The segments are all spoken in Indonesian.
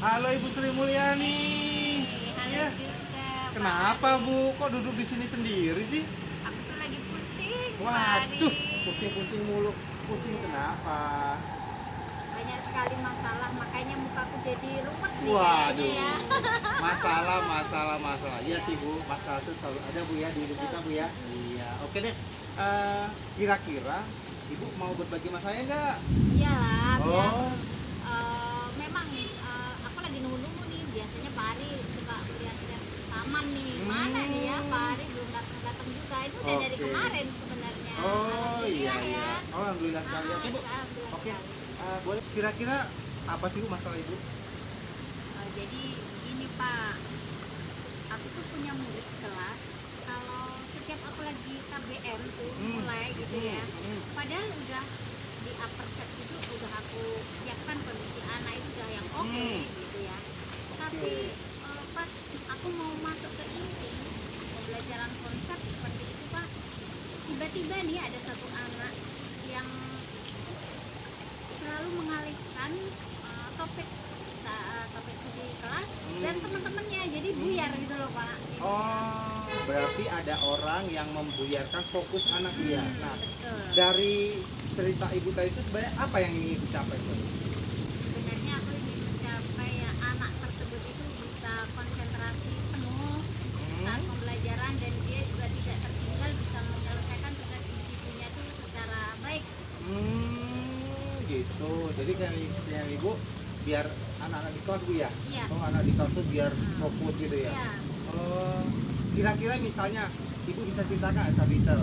Halo Ibu Sri Mulyani. Halo Ya, juga, Pak kenapa Ari. Bu? Kok duduk di sini sendiri sih? Aku tuh lagi pusing, Pak Waduh, Ari. pusing-pusing mulu. Pusing kenapa? Banyak sekali masalah, makanya mukaku jadi rumet nih kayaknya Waduh, ya. masalah. Iya sih Bu, masalah itu selalu ada Bu ya di hidup kita Bu ya. Iya, oke deh. Kira-kira Ibu mau berbagi sama saya nggak? Iyalah, biar Oh, memang aku lagi nunggu-nunggu nih. Biasanya Pak Ari suka lihat-lihat taman nih. Mana nih ya, Pak Ari belum datang-datang juga. Itu udah dari oke. kemarin sebenarnya. Oh iya Alhamdulillah ya. iya. Oh, alhamdulillah sekali. Oke Bu. Alhamdulillah Oke. sekali. Boleh kira-kira apa sih Bu masalah Ibu? Jadi ini Pak, aku tuh punya murid kelas. Kalau setiap aku lagi KBM tuh mulai gitu ya, padahal udah di upper set itu udah aku siapkan kondisi anak itu udah yang oke gitu ya. Tapi pas aku mau masuk ke inti pembelajaran konsep seperti itu Pak, tiba-tiba nih ada satu anak yang selalu mengalihkan topik topik di kelas dan teman-temannya, jadi buyar gitu loh Pak. Oh, berarti ada orang yang membuyarkan fokus anak dia. Nah, Betul. dari cerita Ibu tadi itu sebenarnya apa yang ingin dicapai itu? Sebenarnya aku ingin mencapai ya, anak tersebut itu bisa konsentrasi penuh saat pembelajaran dan dia juga tidak tertinggal, bisa menyelesaikan tugas individunya itu secara baik. Gitu. Jadi kayak Ibu biar anak-anak di kelas Bu ya? Iya. Oh, anak di kelas tuh biar fokus gitu ya? Iya. Oh, kira-kira misalnya Ibu bisa ceritakan nggak detail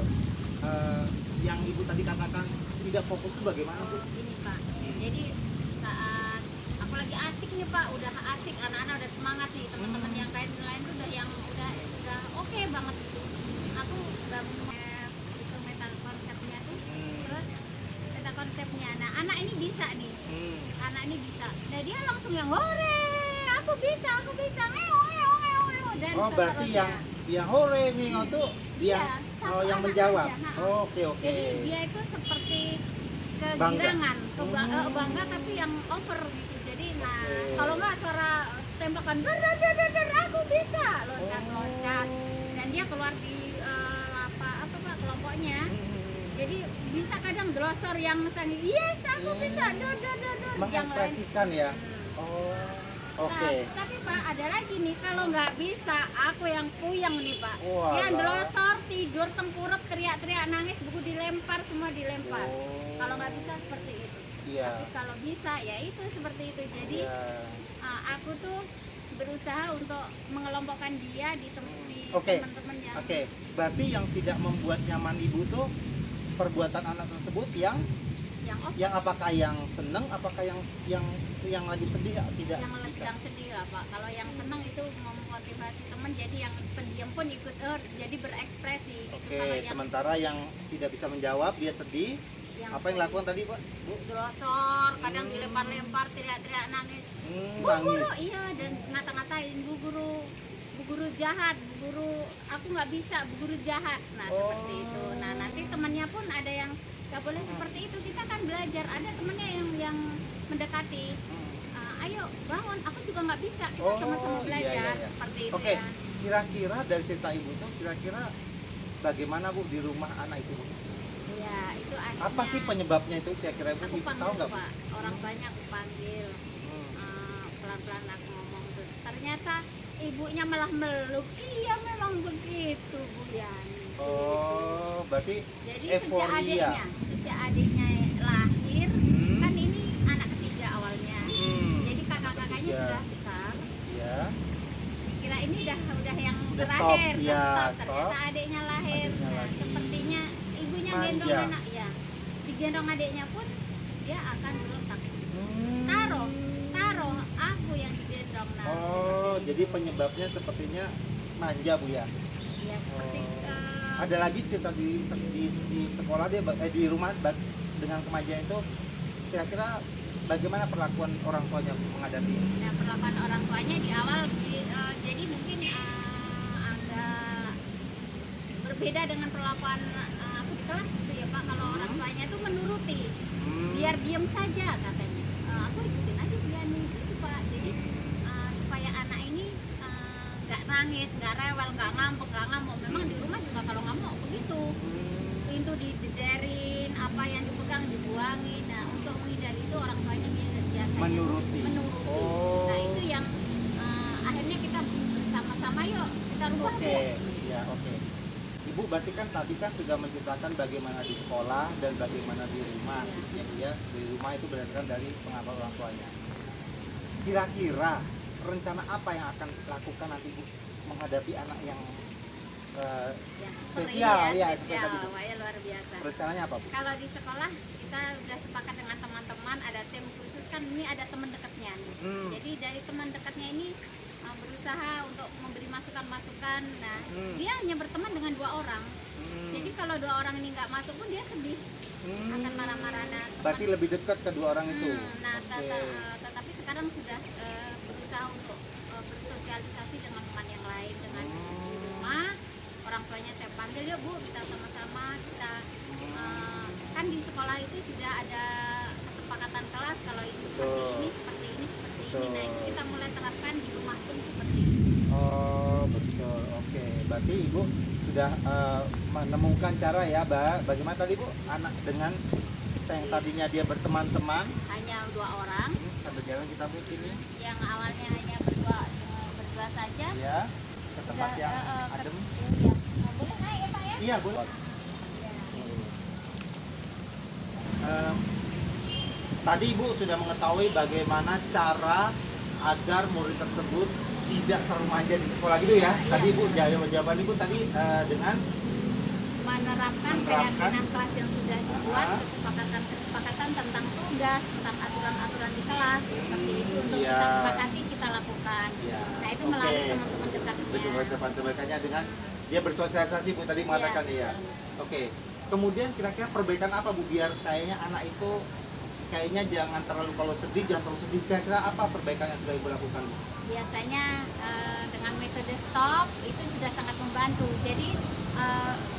yang Ibu tadi katakan tidak fokus itu bagaimana Bu? Ini Pak, jadi saat aku lagi asik nih Pak, udah asik, anak-anak udah semangat nih, teman-teman yang lain tuh udah yang udah oke banget gitu. Aku gabung itu meta konsepnya tuh, terus meta konsepnya. Nah anak ini bisa nih, anak ini bisa. Nah dia langsung yang hore, aku bisa, ngeo, dan Oh, berarti yang hore nih tuh dia yang menjawab. aja, Oke. Jadi dia itu seperti Bangga. kegirangan, bangga tapi yang over gitu. Jadi kalau nggak suara tembakan der aku bisa loncat. Dan dia keluar di kelompoknya. Jadi bisa kadang glosor yang misalnya yes aku bisa dor yang lain. Mengekspresikan ya. Oh, oke. Tapi Pak ada lagi nih, kalau nggak bisa aku yang puyeng nih Pak. Walah. Dia glosor, tidur, tengkurap, teriak-teriak, nangis, buku dilempar, semua dilempar. Kalau nggak bisa seperti itu. Iya. Tapi kalau bisa ya itu seperti itu. Jadi aku tuh berusaha untuk mengelompokkan dia di teman-temannya. Oke. Berarti yang tidak membuat nyaman Ibu tuh perbuatan anak tersebut yang apakah yang seneng, apakah yang lagi sedih tidak yang bisa. sedang sedih lah Pak. Kalau yang senang itu memotivasi teman, jadi yang pendiam pun ikut jadi berekspresi gitu. Oke, Kalau yang sementara yang tidak bisa menjawab dia sedih. Apa yang lakukan tadi Pak? Bu? glosor, kadang dilempar-lempar, teriak-teriak, nangis. Bu Nangis. guru, iya, dan ngata-ngatain bu guru jahat, bu guru aku nggak bisa, bu guru jahat. Nah seperti itu. Nah nanti temannya pun ada yang nggak boleh seperti itu. Kita kan belajar, ada temannya yang mendekati. Ayo bangun, aku juga nggak bisa, kita sama-sama belajar. Iya. Seperti itu Oke, ya. kira-kira dari cerita Ibu tuh kira-kira bagaimana Bu di rumah anak itu Bu? Ya itu akhirnya. Apa sih penyebabnya itu kira-kira Bu? Aku Ibu panggil tahu nggak Bu? Pak, orang banyak aku panggil. Pelan-pelan aku ngomong tuh. Ternyata ibunya malah meluk. Iya memang begitu Bu Yani. Oh, berarti Jadi euforia. sejak adiknya lahir, kan ini anak ketiga awalnya. Jadi kakak-kakaknya Iya. sudah besar. Iya. Dikira ini udah yang Udah terakhir, stop. Ya, stop. stop. Ternyata adiknya lahir. Adiknya Nah, lagi. sepertinya ibunya Manja. gendong anak ya. Digendong adiknya pun dia akan berontak. Taruh aku yang digendong. Nah, Oh, jadi penyebabnya sepertinya manja Bu ya. ya seperti Ada lagi cerita di sekolah dia di rumah dengan kemanjaan itu kira-kira bagaimana perlakuan orang tuanya menghadapi? nah, perlakuan orang tuanya di awal jadi mungkin agak berbeda dengan perlakuan aku di kelas gitu ya Pak. Kalau orang tuanya tuh menuruti, biar diem saja katanya. Aku ikutin aja dia nih gitu Pak. Jadi nangis, nggak rewel, nggak ngambek, nggak ngamuk. Memang di rumah juga kalau ngamuk begitu, pintu dijederin, apa yang dipegang dibuangin. Nah, untuk menghindari itu orang tuanya biasanya Menuruti. Oh. Nah, itu yang akhirnya kita sama-sama yuk kita rubah. Oke, ya oke. Ibu berarti kan tadi kan sudah menceritakan bagaimana di sekolah dan bagaimana di rumah, ya Bu ya. Di rumah itu berdasarkan dari pengakuan orang tuanya. Kira-kira rencana apa yang akan dilakukan nanti Bu menghadapi anak yang spesial ya, spesial, seperti itu. wah, ya, luar biasa. Rencananya apa Bu? Kalau di sekolah kita sudah sepakat dengan teman-teman, ada tim khusus kan, ini ada teman dekatnya nih. Jadi dari teman dekatnya ini berusaha untuk memberi masukan-masukan. Nah, dia hanya berteman dengan 2 orang. Jadi kalau 2 orang ini nggak masuk pun dia sedih, akan marah-marah. Nah, Berarti lebih dekat ke 2 orang itu. Nah, Oke. tetapi sekarang sudah berusaha untuk bersosialisasi dengan teman yang lain, dengan di rumah. Orang tuanya saya panggil, ya Bu, kita sama-sama kita kan di sekolah itu sudah ada kesepakatan kelas kalau ini seperti ini, seperti ini, seperti ini. Nah, itu kita mulai terapkan di rumah pun seperti ini. Oh betul, oke. Berarti Ibu sudah menemukan cara ya, bagaimana tadi Bu, anak dengan yang tadinya dia berteman-teman Hanya 2 orang sambil jalan kita Bu sini yang awalnya hanya berdua saja. ya, ke tempat yang adem. Ya. Nah, boleh naik ya Pak ya? Iya boleh. Tadi Ibu sudah mengetahui bagaimana cara agar murid tersebut tidak termanja di sekolah gitu ya. Tadi Ibu jawaban Ibu tadi dengan menerapkan keyakinan kelas yang sudah dibuat, kesepakatan tentang tugas, tentang aturan-aturan di kelas, seperti itu untuk kita sepakati kita lakukan. Nah, itu melalui teman-teman dekatnya. Teman-temannya dengan dia bersosialisasi Bu tadi mengatakan ya. Oke. Kemudian kira-kira perbaikan apa Bu biar kayaknya anak itu kayaknya jangan terlalu, kalau sedih jangan terlalu sedih. Kira-kira apa perbaikan yang sudah Ibu lakukan Bu? Biasanya dengan metode stop itu sudah sangat membantu. Jadi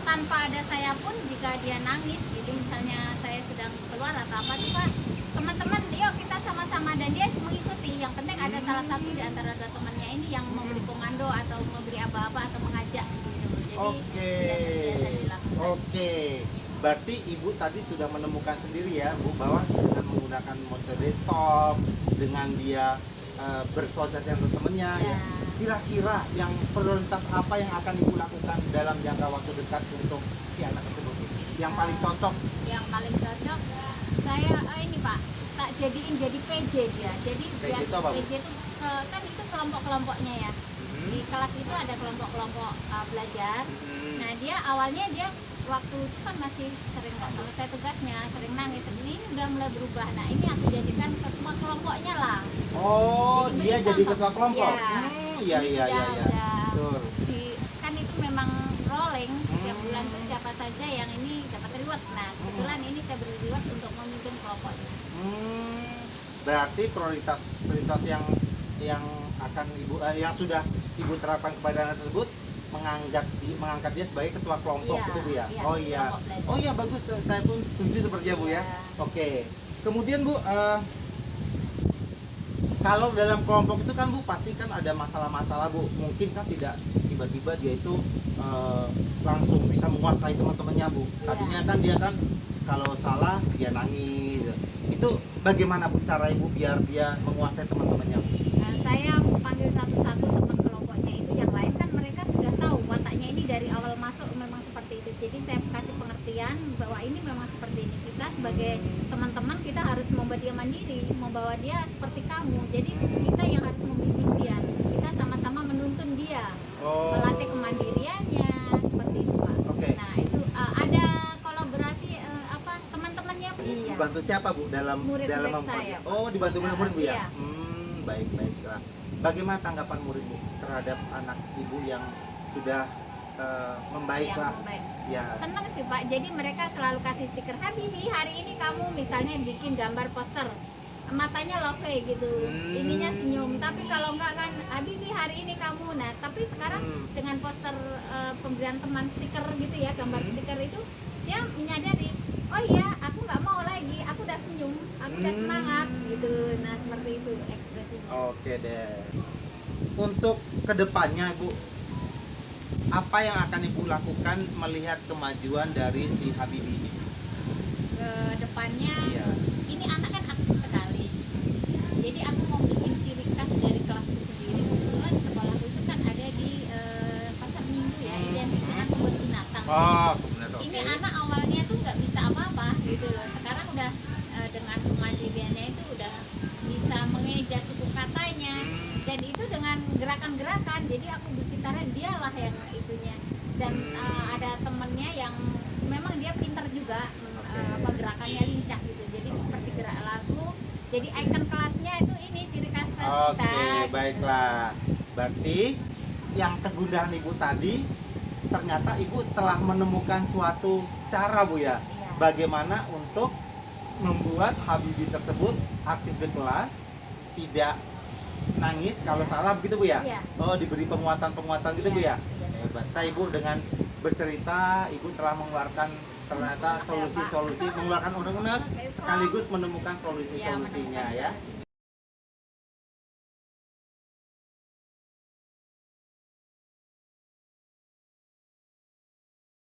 tanpa ada saya pun jika dia nangis, jadi misalnya saya sedang keluar atau apa tuh Pak, teman-teman yuk kita sama-sama, dan dia mengikuti. Yang penting ada salah satu di antara 2 temannya ini yang memberi komando atau memberi aba-aba atau mengajak gitu. Jadi Oke. biasa dilakukan. Oke. Berarti Ibu tadi sudah menemukan sendiri ya Bu bahwa dengan menggunakan metode stop, dengan dia bersosialisasi dengan temannya ya. Kira-kira yang prioritas apa yang akan Ibu lakukan dalam jangka waktu dekat untuk si anak tersebut? Yang paling cocok? Yang paling cocok saya ini Pak, tak jadiin jadi PJ dia. Jadi PJ itu apa, Bu? PJ itu kan itu kelompok-kelompoknya ya. Di kelas itu ada kelompok-kelompok belajar. Nah, dia awalnya dia waktu itu kan masih sering nggak selesai tugasnya, sering nangis. Ini udah mulai berubah. Nah, ini aku jadikan ketua kelompoknya lah. Oh, dia jadi ketua kelompok. Iya. Iya. Betul. Kan itu memang rolling setiap bulan tuh siapa saja yang ini dapat reward. Nah, kebetulan ini saya beri reward untuk memimpin kelompoknya. Berarti prioritas yang akan Ibu yang sudah Ibu terapkan kepada anak tersebut mengangkat dia sebagai ketua kelompok gitu Bu ya. Oh iya bagus, saya pun setuju seperti ya Bu ya. Oke. Kemudian Bu, kalau dalam kelompok itu kan Bu pasti kan ada masalah-masalah Bu. Mungkin kan tidak tiba-tiba dia itu langsung bisa menguasai teman-temannya Bu. Tadinya kan dia kan kalau salah dia nangis. Itu bagaimana Bu cara Ibu biar dia menguasai teman-temannya Bu? Nah, saya panggil satu-satu teman kelompoknya itu, yang lain kan mereka sudah tahu wataknya ini dari awal masuk memang seperti itu. Jadi saya kasih pengertian bahwa ini memang seperti ini. Kita sebagai teman-teman kita harus membuat dia mandiri, membawa dia seperti kamu. Jadi kita yang harus membimbing dia. Kita sama-sama menuntun dia, melatih kemandiriannya seperti itu Pak. Nah, itu ada kolaborasi teman-temannya. Dibantu siapa Bu dalam murid-murid saya, Pak. Oh, dibantu murid-murid Bu ya? Iya. Baiklah. Bagaimana tanggapan murid Bu terhadap anak Ibu yang sudah membaik lah? Ya. Senang sih Pak. Jadi mereka selalu kasih stiker, Habibi hari ini kamu misalnya bikin gambar poster, matanya love gitu, ininya senyum. Tapi kalau enggak kan, Habibi hari ini kamu. Nah, tapi sekarang dengan poster pemberian teman stiker gitu ya, gambar stiker itu, dia menyadari, oh iya aku nggak mau lagi, aku udah senyum, aku udah semangat gitu. Nah, seperti itu ekspresinya. Oke deh. Untuk kedepannya Bu, apa yang akan ibu lakukan melihat kemajuan dari si Habibie ini? Ke depannya Iya. ini anak kan aktif sekali, jadi aku mau bikin ciri khas dari kelasku sendiri. Kebetulan sekolahku itu kan ada di pasar minggu ya, identik dengan kebun binatang. Oh, benar. Ini anak awalnya tuh nggak bisa apa-apa gitu loh, sekarang udah dengan kemandiriannya itu udah bisa mengeja suku katanya, dan itu dengan gerakan-gerakan. Jadi aku berbicara dialah yang itunya, dan ada temennya yang memang dia pintar juga, apa gerakannya lincah gitu, jadi seperti gerak lagu. Jadi ikon kelasnya itu ini ciri khas kelas Oke, kita. baiklah. Berarti yang kegundahan ibu tadi, ternyata ibu telah menemukan suatu cara, Bu ya, Iya. bagaimana untuk membuat Habibie tersebut aktif di kelas, tidak nangis kalau salah, begitu Bu ya? Iya. Oh, diberi penguatan-penguatan gitu Bu ya? Iya. Hebat. Saya Ibu dengan bercerita, Ibu telah mengeluarkan ternyata solusi-solusi, mengeluarkan unek-unek sekaligus menemukan Iya, solusi-solusinya menemukan ya. solusinya.